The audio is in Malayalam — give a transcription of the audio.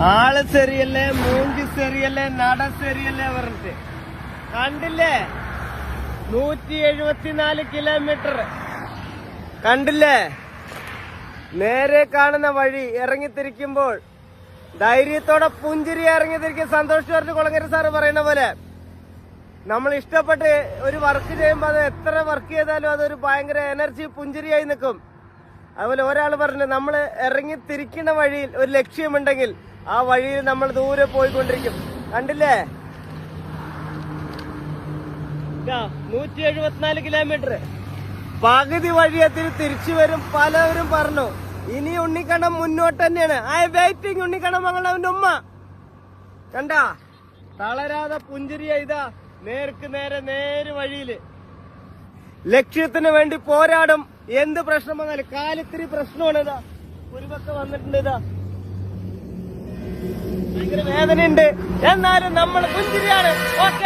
ആള് ശരിയല്ലേ, മൂഞ്ചി ശരിയല്ലേ, നട ശരിയല്ലേ പറഞ്ഞിട്ട് കണ്ടില്ലേ? 174 കിലോമീറ്റർ കണ്ടില്ലേ? നേരെ കാണുന്ന വഴി ഇറങ്ങിത്തിരിക്കുമ്പോൾ ധൈര്യത്തോടെ പുഞ്ചിരി ഇറങ്ങിത്തിരിക്കും. സന്തോഷ് ജോർജ് കുളങ്ങര സാറ് പറയുന്ന പോലെ നമ്മൾ ഇഷ്ടപ്പെട്ട് ഒരു വർക്ക് ചെയ്യുമ്പോൾ അത് എത്ര വർക്ക് ചെയ്താലും അതൊരു ഭയങ്കര എനർജി പുഞ്ചിരിയായി നിൽക്കും. അതുപോലെ ഒരാൾ പറഞ്ഞു, നമ്മൾ ഇറങ്ങിത്തിരിക്കുന്ന വഴിയിൽ ഒരു ലക്ഷ്യമുണ്ടെങ്കിൽ ആ വഴിയിൽ നമ്മൾ ദൂരെ പോയിക്കൊണ്ടിരിക്കും. കണ്ടില്ലേ? 174 കിലോമീറ്റർ പകുതി വഴിയെത്തി തിരിച്ചു വരും. പലവരും പറഞ്ഞു ഇനി ഉണ്ണിക്കണ്ണം മുന്നോട്ട് തന്നെയാണ്. ഐ വെയിറ്റിംഗ് ഉണ്ണിക്കണ്ണം മകളുടെ അവന്റെ ഉമ്മ. കണ്ടാ തളരാതെ പുഞ്ചിരിയ ഇതാ നേർക്ക് നേരെ വഴിയില് ലക്ഷ്യത്തിന് വേണ്ടി പോരാടും. എന്ത് പ്രശ്നം വന്നാലും കാലിത്തിരി പ്രശ്നമാണ്. ഇതാ ഒരു പക്കം വന്നിട്ടുണ്ട്. ഇതാ ഭയങ്കര വേദനയുണ്ട്, എന്നാലും നമ്മൾ പുഞ്ചിരിയാണ്. ഓക്കെ.